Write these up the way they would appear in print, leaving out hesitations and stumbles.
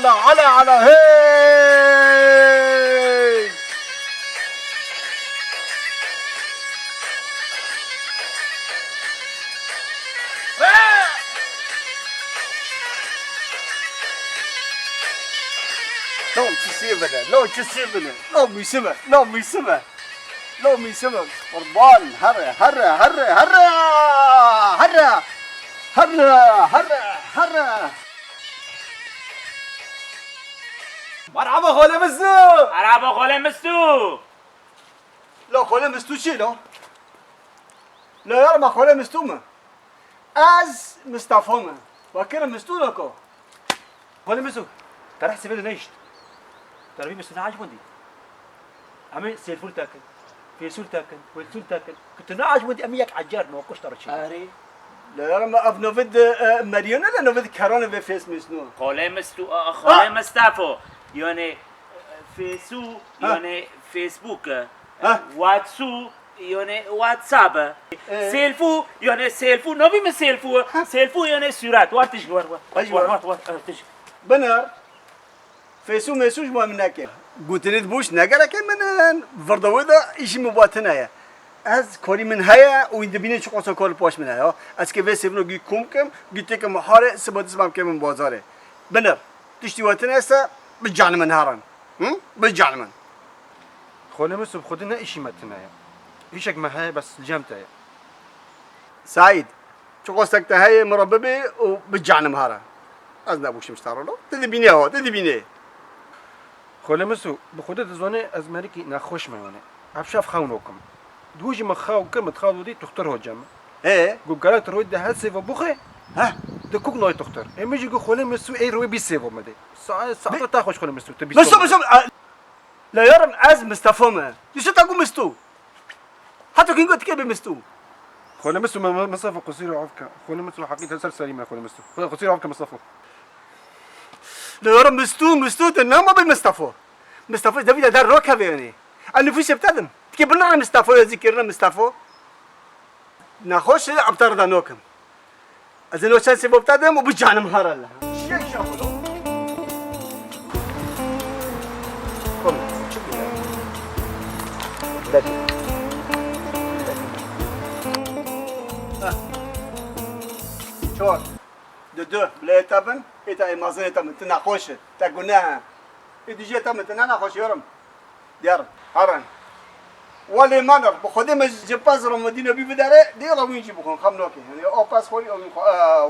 على هي لو تسيبنا لو ميسمة قربان هرا مرحبا خاله مستو لا خاله مستو چی لا یارم خاله مستومه از مصطفامه وكر مستو لكو خاله مستو ترى حسب له نيشت ترى مستو عجبني أمي سيلفون تاكل فيسول تاكل ويلسول تاكل كنت عجبني أميك عجار ما وقش ترى شيء أري لا ما أبنوفد مريون لا نوفد كارون في فيس مسنو خاله مستو خاله مصطفى يعني فيسو يعني فيسبوك واتسو يعني واتساب سيلفو يعني سيلفو نبي من سيلفو يعني سيرات واتش وات بنار فيسو مسوش ما منك قلت لي بوش نقرأ من فردوده إيش مباتنايا از کاری من هيا و این بینه چه قصه کار پاش من هيا از که وسیله نو گی کم کم گیته که محاره سبادس مام که من بازاره بنر تشتی وقتن است بجان من هران بجان من خونه مسوب خودنا إيش متنايا إيشك ما هي بس جمتها سعيد چه قصه که هيا مرببه و بجان مهاره از نبوش مشترلو تدی بینه ها تدی بینه خونه مسوب بخودت زونه از مریکی نخوش میونه ابشاف خونوکم دوجي ما خاو كلمة خاو دي تختار هجم ايه قول قالت روي ده هسه وبخه ها ده كوك ناي تختار اما يجي يقول خلي مسو اي روي بيسيفو مدي ساعة تاخش خلي مسو تبي مسو لا يرم از مستفهمه يشو تقول مستو حتى كين قلت كيف مستو خلي مسو مسافة قصيرة عفكة خلي مسو حقيقة سر سليمة خلي مسو قصيرة عفكة مسافة لا يرم مستو تنام ما بمستفو مستفو دافيد دار روكا بيني النفوس بتدم که بنر مصطفی یا ذکر مصطفی نخوش ابتر دانوکم از اینو چند سبب دادم و بجانم هر الله شیک شاملو کم چی دادی چور دو بله تابن ایتا ایمازن تام تنخوشه تا گناه ایدیجه تام تنخوش یارم دیار هران ولی منر بخوده مجبز رو مدینه بی بداره دیگه رو اینجی بکن خم ناکی یعنی آپس خوری آمی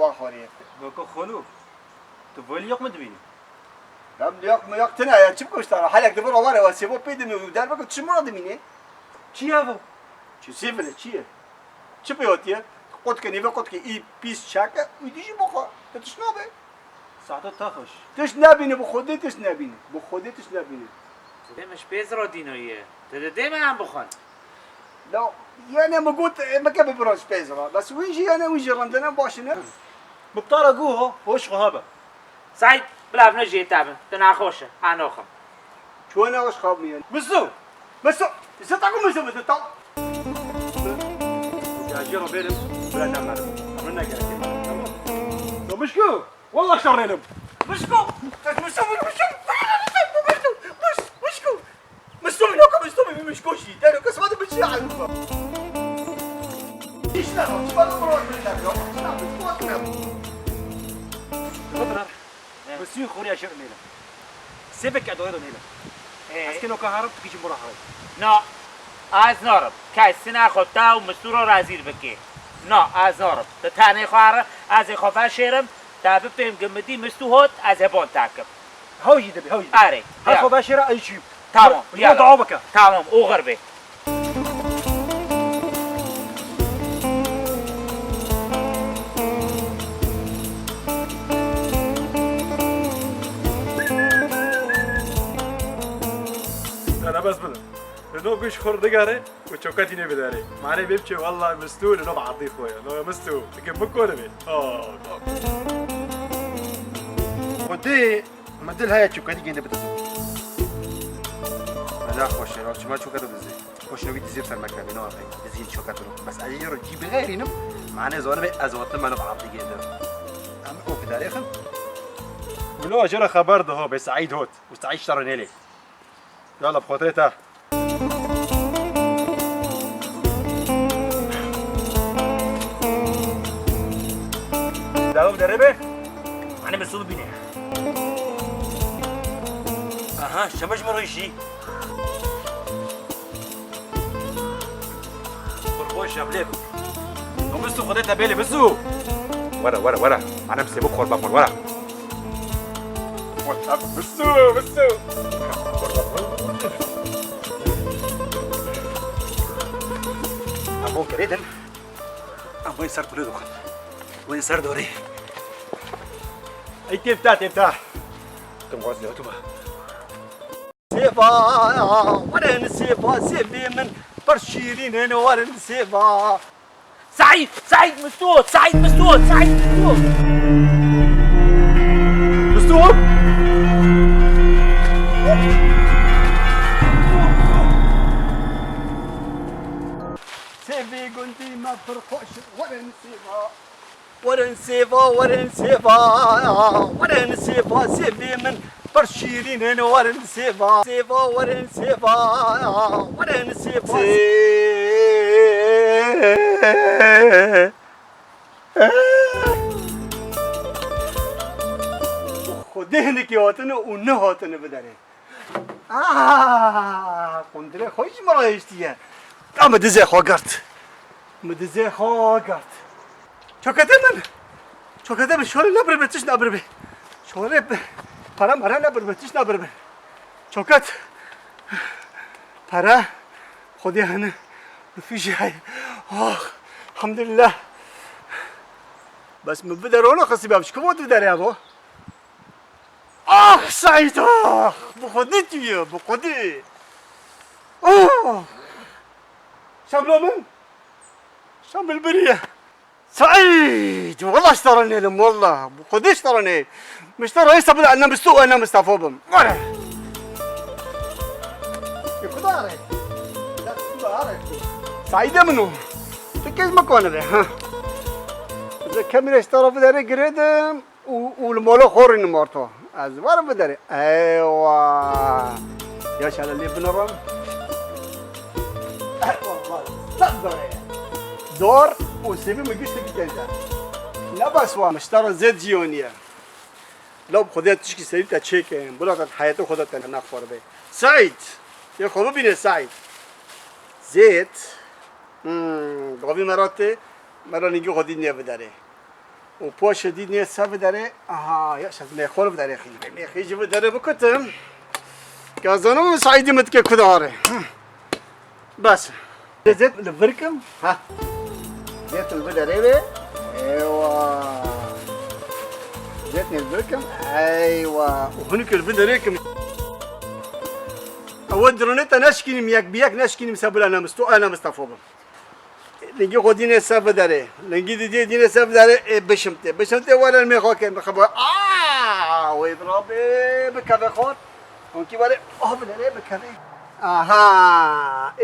واخوریه بکو خلو تو ولی یک مدبینی هم لیاق تنه یا چی بکش تاره حالا دبر آواره و سیبو پیدمی و در بکن چی مراد مینه چی هفو چی سیبله چیه چی پیاتیه قد کنی و قد که ای پیس چکه ایدیجی بخور تش نبه ساعتا تاخش تش نبینه بخوده تش نبینه دمش بزرا دیناییه تده هم بخون لا يعني ما قلت ما كان ببروش بيزرا بس ويجي انا ويجي رندنا باشنا مبتارا قوها وش غابة سعید بلاف نجی تابن تنخوشه هنوخم شو انا وش خاب مين بس ستاكم مسو بتطا يا جيرو بيرم بلا دمر عملنا كده مشكو والله شرينا مشكو مشكوشي تاني قسم هذا بتشي عنه ايش لا شو بقى بروح بس يو خوريا شر نيلا سيبك ادويرو نيلا اسكنو كهرب تكيش مراحل نه از نارب که سنا خودتا و مستور رو رازیر بکی نه از نارب تا تنه خواره از خوفه شیرم تا بفهم گمدی مستو هات از هبان تاکم هاوجي دبي هاوجي آره هاخو باشرة أي شيء تمام يلا ضعوبك تمام او غربه أنا بس بدل لأنه بيش خور دقاره وشوكاتي نبي داري معني بيبكي والله مستو لأنه بعطيه خويا لو مستو لكن بكونه بي ودي مدل هاي شوكاتي جينا بتزو لا خوش ما شوكاتو بزي خوش نبي تزير في المكان بينو أخي بزيد شوكاتو بس أي يرو جيب غيري نم معناه زوانه بي أزوات لما نبغى عطيه جينا أما هو في تاريخهم ولو أجرى خبر ده هو بسعيد هوت وسعيد شرني لي يلا بخاطرتها داو دربه أنا مسؤول بيني أها شمش مرويشي برخوش يا بليب ومسو خدتها بالي مسو ورا أنا مسي بخور بخور ورا بسو أبو كريدن أبو يسار كله وين صار دوري؟ أي تفتح تم غازي أتوبة سيفا ورن سيفا سيفي من برشيرين هنا ورن سيفا سعيد مسدود سعيد مسدود مستوب سيفي قلتي ما فرقوش ورن سيفا سيفي من برشيرين هنا ورن سيفا خدهنك يوتنا ونهوتنا بداري قندري خوش مرة يشتيها مدزي خوقرت شو كتمن شوري نبربتش نبربي شوري para mara نبربتش نبربي شوكت para خدي هنا في شيء الحمد لله بس من بدرونا خصي بابش كم وقت بدري أبو سعيد بخديتي بخدي شامل البرية سعيد والله اشترني لهم والله بخدي اشترني مشترى يسبب أنا بالسوق أنا مستفوبهم يقدر سعيد منو تكيز مكان ده ها إذا كاميرا اشترى بدري قريدم والمولو خورين مارتو أزوار بدري أيوة يا شال اللي بنرم والله صدق دور وسيبي ما جيش تجي لا بس مشترى زيت جيونيا لو بخديت تشكي سريت تشيك بلغت حياته خدت أنا أخبر به سعيد يا خبر بيني سعيد زيت قبل مرة نيجي خدي نيا بدري وباش شديد نيا سب بدري يا شاف ميخول بدري أخي ميخيج بدري بكتم كازانو سعيد متك كداره بس زيت البركم زيت البدري ايوه زيت البركم ايوه وهناك البدري أودرونيت ناشكين مياك بياك ناشكين مسابل أنا مستفوض لنجي خديني سب داره لنجي دي سب داره بشمته ولا المخاك بخبر ويضربي بكذا خود ممكن ولا بداره بكذا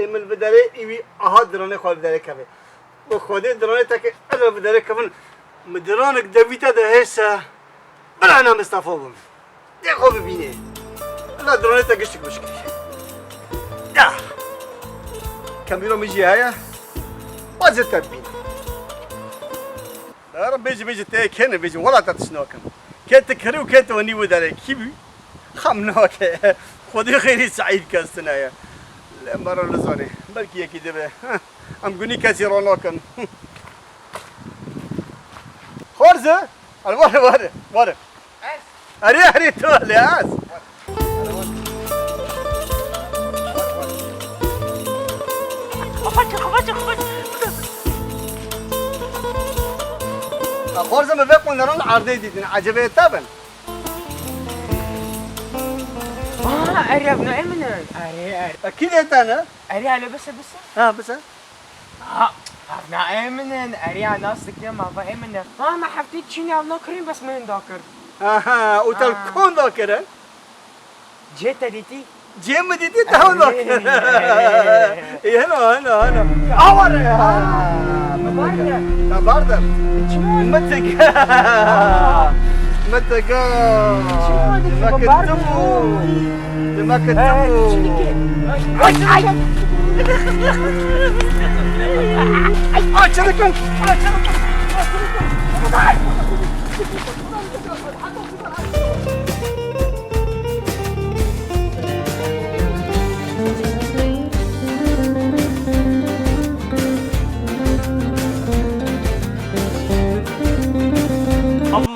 إمل بداره إيوي دروني خود بداره كذا بخودي دروني تك أنا بداره كمان مدرونك دبيته ده هسه بلا أنا مستفوض دي خوب بيني لا دروني تكشك مشكلة كاميرا ميجي هيا وزت تبين يا رب بيجي تاك هنا بيجي ولا تتشنوكم كنت كري وكنت وني وداري كيبي خمنوك خدي خيري سعيد كاستنايا المرة لزوني بلكي يكي دبه ام قوني كاسيرونوكم خورزة الوار أري تولي أس خورزة ما بيكون نرون عرضي ديدين عجبه تابن أري ابن أمنا أري أكيد أنا أري على بس بس ابن أمنا أري على ناس كده ما فهمنا ما حفتيت شيني الله كريم بس من داكر وتلكون ذاكرا جيت ريتي جيم ديتي تهون ذاكرا هنا أور مبارد باردر متك متى شو هذا ما البومباردو؟ كنتمو ما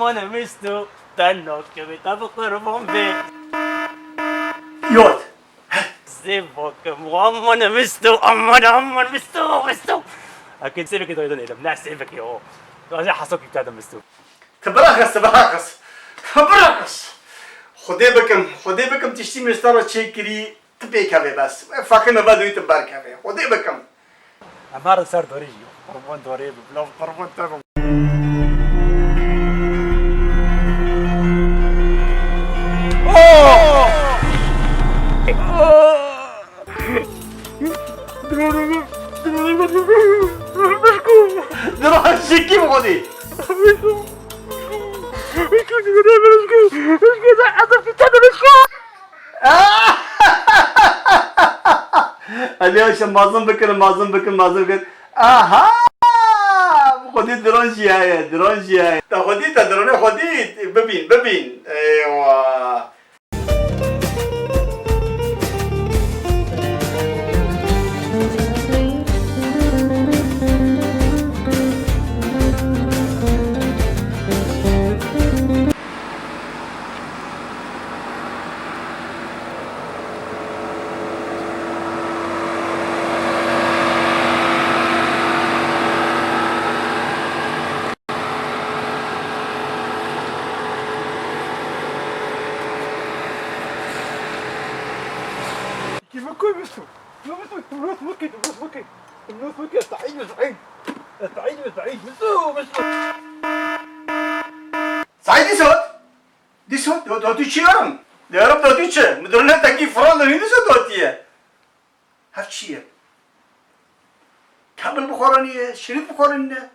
أمنا مستو تنو كبي تبقر بومبي يوت زيبوك أمنا مستو أمنا مستو أكيد سيبك يدو يدو نعم سيبك يو أنا حسوك يتعدم مستو تبرقص خدي بكم تشتي مستوى تشيكري تبي كافي بس فاكنا بدو يتبار كافي خدي بكم أمار صار دوري قربون دوري بلو قربون تبم دروح شيكي بخدي اليوم مازن بكر اها خدي درون جايه تاخدي تدرون خدي ببين ايوه كيف كل مستو مستو سعيد مستو سعيد دي صوت دوتي تشيرم يا رب دوتي تش مدرنا تاكي فران لهين دوتيه هفشيه كابل بخورانيه شريط بخورانيه